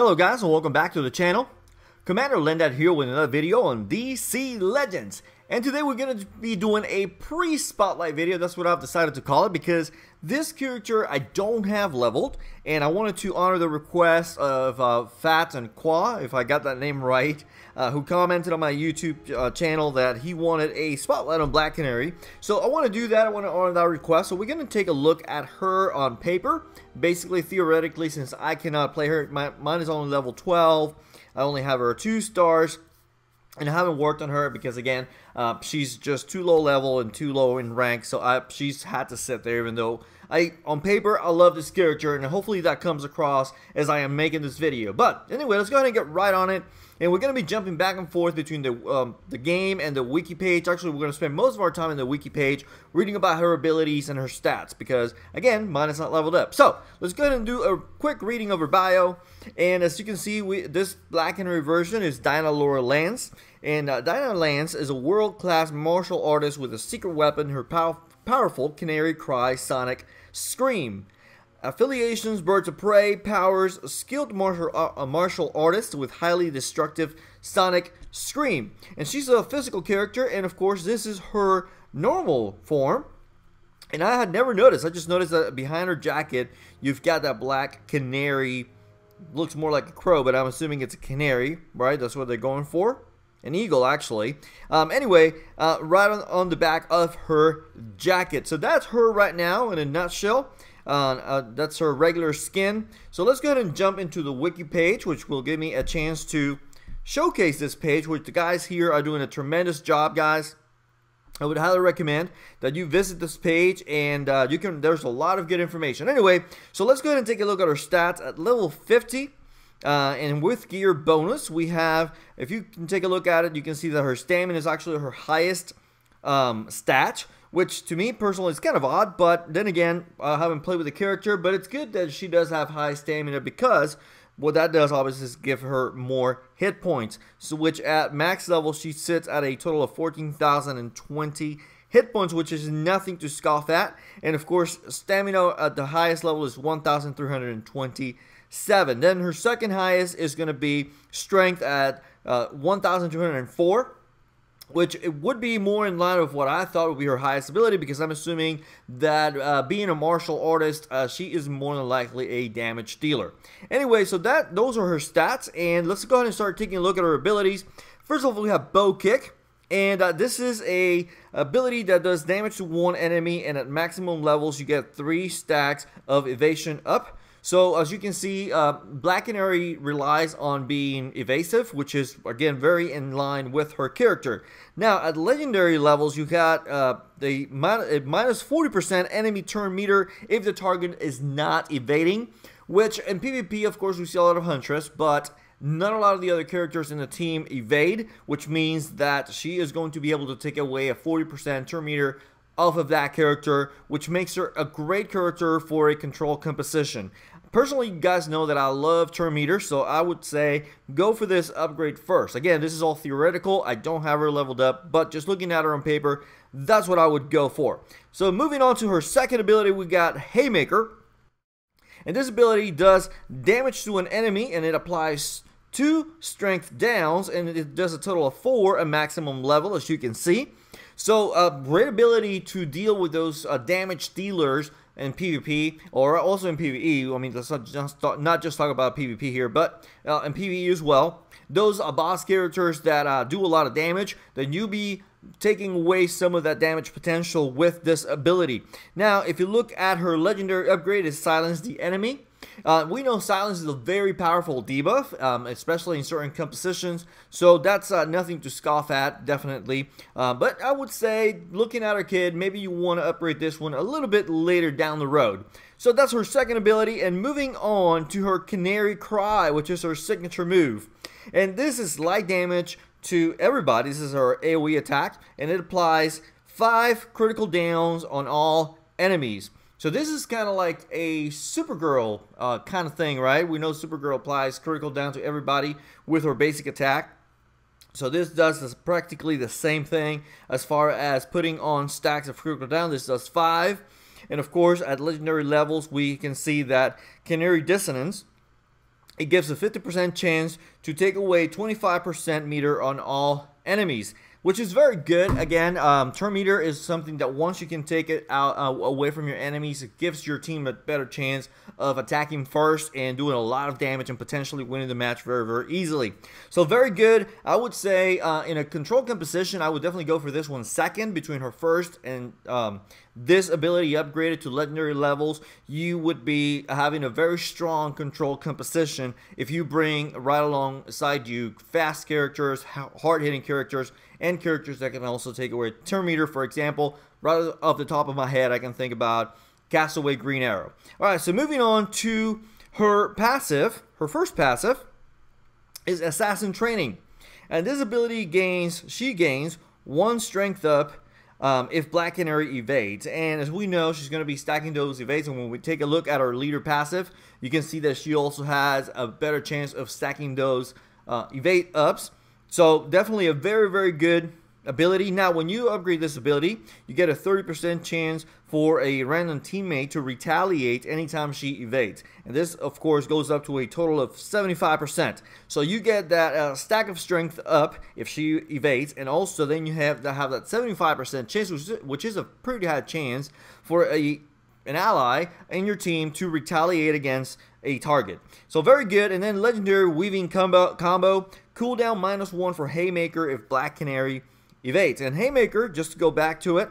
Hello guys and welcome back to the channel. Commander Lendat here with another video on DC Legends. And today we're going to be doing a pre-spotlight video. That's what I've decided to call it because this character I don't have leveled. And I wanted to honor the request of Fat and Qua, if I got that name right, who commented on my YouTube channel that he wanted a spotlight on Black Canary. So I want to do that. I want to honor that request. So we're going to take a look at her on paper. Basically, theoretically, since I cannot play her, mine is only level 12. I only have her 2 stars. And I haven't worked on her because, again, she's just too low level and too low in rank. So she's had to sit there, even though on paper, I love this character. And hopefully that comes across as I am making this video. But anyway, let's go ahead and get right on it. And we're going to be jumping back and forth between the game and the wiki page. Actually, we're going to spend most of our time in the wiki page reading about her abilities and her stats. Because, again, mine is not leveled up. So, let's go ahead and do a quick reading of her bio. And as you can see, this Black Canary version is Dinah Laura Lance. And Dinah Lance is a world-class martial artist with a secret weapon, her powerful Canary Cry Sonic Scream. Affiliations: Birds of Prey. Powers: skilled martial artist with highly destructive Sonic Scream. And she's a physical character, and of course this is her normal form. And I had never noticed. I just noticed that behind her jacket you've got that Black Canary. Looks more like a crow, but I'm assuming it's a canary, right? That's what they're going for. An eagle, actually. Anyway, right on the back of her jacket. So that's her right now in a nutshell. That's her regular skin. So let's go ahead and jump into the wiki page, which will give me a chance to showcase this page, which the guys here are doing a tremendous job, guys. I would highly recommend that you visit this page, and there's a lot of good information. Anyway, so let's go ahead and take a look at her stats at level 50. And with gear bonus, we have, if you can take a look at it, you can see that her stamina is actually her highest stat, which to me personally is kind of odd, but then again, I haven't played with the character, but it's good that she does have high stamina because what that does obviously is give her more hit points, so which at max level she sits at a total of 14,020 hit points, which is nothing to scoff at. And of course, stamina at the highest level is 1,327. Then her second highest is going to be strength at 1,204. Which it would be more in line with what I thought would be her highest ability, because I'm assuming that being a martial artist, she is more than likely a damage dealer. Anyway, so those are her stats, and let's go ahead and start taking a look at her abilities. First of all, we have Bow Kick, and this is a ability that does damage to one enemy, and at maximum levels you get 3 stacks of evasion up. So as you can see, Black Canary relies on being evasive, which is, again, very in line with her character. Now, at legendary levels, you got the minus 40% enemy turn meter if the target is not evading, which in PvP, of course, we see a lot of Huntress, but not a lot of the other characters in the team evade, which means that she is going to be able to take away a 40% turn meter off of that character, which makes her a great character for a control composition. Personally, you guys know that I love turn meter, so I would say go for this upgrade first. Again, this is all theoretical. I don't have her leveled up, but just looking at her on paper, that's what I would go for. So moving on to her second ability, we got Haymaker. And this ability does damage to an enemy, and it applies 2 strength downs, and it does a total of 4 at maximum level, as you can see. So great ability to deal with those damage dealers in PvP, or also in PvE. I mean, let's not just talk about PvP here, but in PvE as well. Those boss characters that do a lot of damage, then you'll be taking away some of that damage potential with this ability. Now, if you look at her legendary upgrade, is Silence the Enemy. We know Silence is a very powerful debuff, especially in certain compositions, so that's nothing to scoff at, definitely. But I would say, looking at her kid, maybe you want to upgrade this one a little bit later down the road. So that's her second ability, and moving on to her Canary Cry, which is her signature move. And this is light damage to everybody. This is her AoE attack, and it applies 5 critical downs on all enemies. So this is kind of like a Supergirl kind of thing, right? We know Supergirl applies critical down to everybody with her basic attack. So this does practically the same thing as far as putting on stacks of critical down. This does 5. And of course, at legendary levels, we can see that Canary Dissonance it gives a 50% chance to take away 25% meter on all enemies, which is very good. Again, turn meter is something that once you can take it out away from your enemies, it gives your team a better chance of attacking first and doing a lot of damage and potentially winning the match very, very easily. So very good. I would say in a control composition, I would definitely go for this one second between her first and this ability upgraded to legendary levels. You would be having a very strong control composition if you bring right alongside you fast characters, hard-hitting characters, and characters that can also take away turn meter. For example, right off the top of my head, I can think about Castaway Green Arrow. Alright, so moving on to her passive, her first passive is Assassin Training. And this ability she gains 1 strength up if Black Canary evades. And as we know, she's going to be stacking those evades. And when we take a look at our leader passive, you can see that she also has a better chance of stacking those evade ups. So definitely a very, very good ability. Now, when you upgrade this ability, you get a 30% chance for a random teammate to retaliate anytime she evades. And this, of course, goes up to a total of 75%. So you get that stack of strength up if she evades, and also then you have that 75% chance, which is a pretty high chance for an ally in your team to retaliate against a target. So very good. And then legendary weaving combo, cooldown -1 for Haymaker if Black Canary evades. And Haymaker, just to go back to it,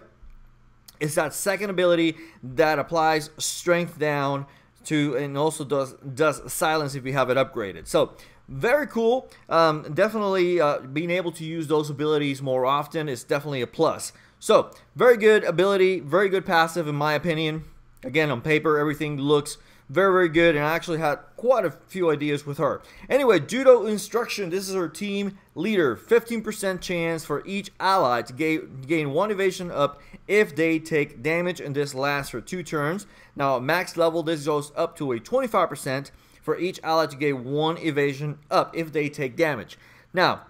is that second ability that applies strength down to, and also does silence if you have it upgraded. So very cool. Definitely being able to use those abilities more often is definitely a plus. So very good ability, very good passive in my opinion. Again, on paper, everything looks very, very good, and I actually had quite a few ideas with her. Anyway, Judo Instruction, this is her team leader. 15% chance for each ally to gain 1 evasion up if they take damage, and this lasts for 2 turns. Now, at max level, this goes up to a 25% for each ally to gain 1 evasion up if they take damage. Now,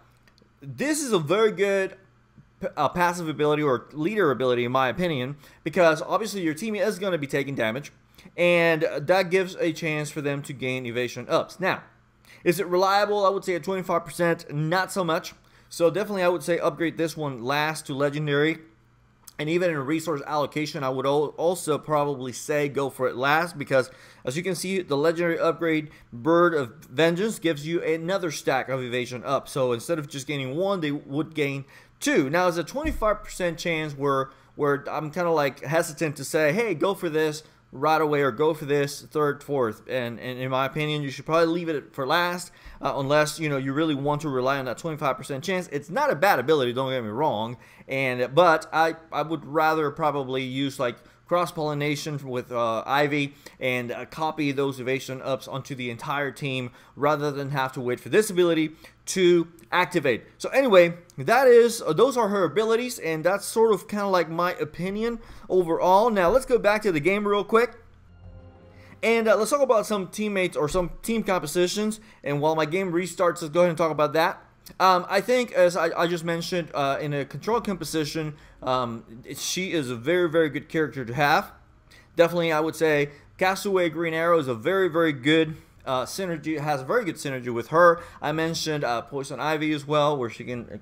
this is a very good passive ability or leader ability in my opinion, because obviously your team is going to be taking damage, and that gives a chance for them to gain evasion ups. Now, is it reliable? I would say at 25%, not so much. So definitely I would say upgrade this one last to legendary. And even in resource allocation, I would also probably say go for it last, because as you can see, the legendary upgrade Bird of Vengeance gives you another stack of evasion up. So instead of just gaining 1, they would gain 2. Now, it's a 25% chance where I'm kind of like hesitant to say, hey, go for this right away or go for this third, fourth, and in my opinion, you should probably leave it for last, unless you really want to rely on that 25% chance. It's not a bad ability, don't get me wrong, but I would rather probably use like cross-pollination with Ivy and copy those evasion ups onto the entire team rather than have to wait for this ability to activate. So anyway, those are her abilities, and that's sort of kind of like my opinion overall. Now let's go back to the game real quick, and let's talk about some teammates or some team compositions. And while my game restarts, let's go ahead and talk about that. I think, as I just mentioned, in a control composition, she is a very, very good character to have. Definitely, I would say Castaway Green Arrow is a very, very good synergy. Has a very good synergy with her. I mentioned Poison Ivy as well, where she can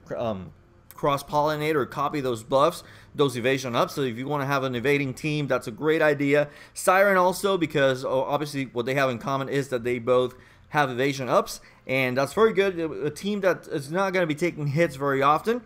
cross-pollinate or copy those buffs, those evasion ups. So if you want to have an evading team, that's a great idea. Siren also, because obviously what they have in common is that they both have evasion ups, and that's very good. A team that is not going to be taking hits very often.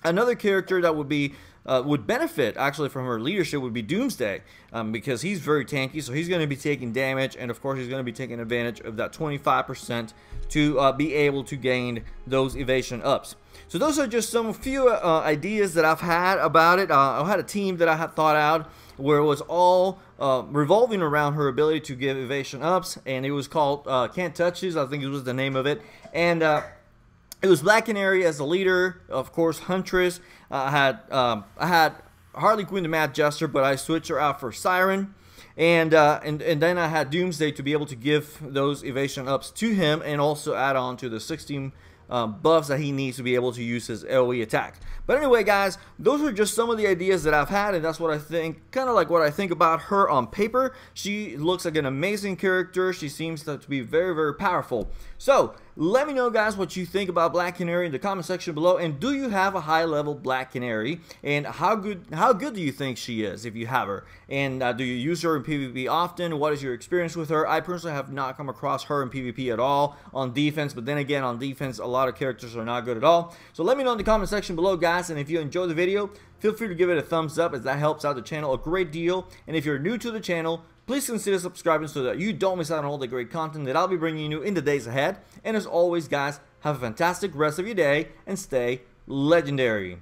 Another character that would benefit actually from her leadership would be Doomsday, because he's very tanky, so he's going to be taking damage, and of course he's going to be taking advantage of that 25% to be able to gain those evasion ups. So those are just some few ideas that I've had about it. I had a team that I had thought out where it was all revolving around her ability to give evasion ups, and it was called Can't Touch This, I think it was the name of it. And it was Black Canary as the leader, of course Huntress. I had Harley Quinn the Mad Jester, but I switched her out for Siren. And then I had Doomsday to be able to give those evasion ups to him, and also add on to the 16 buffs that he needs to be able to use his AoE attack. But anyway, guys, those are just some of the ideas that I've had, and that's what I think, kind of like what I think about her on paper. She looks like an amazing character. She seems to be very, very powerful. So let me know, guys, what you think about Black Canary in the comment section below, and do you have a high level Black Canary, and how good do you think she is if you have her, and do you use her in PvP often? What is your experience with her? I personally have not come across her in PvP at all on defense, but then again, on defense a lot of characters are not good at all. So let me know in the comment section below, guys, and if you enjoyed the video, feel free to give it a thumbs up, as that helps out the channel a great deal. And if you're new to the channel, please consider subscribing so that you don't miss out on all the great content that I'll be bringing you in the days ahead. And as always, guys, have a fantastic rest of your day and stay legendary.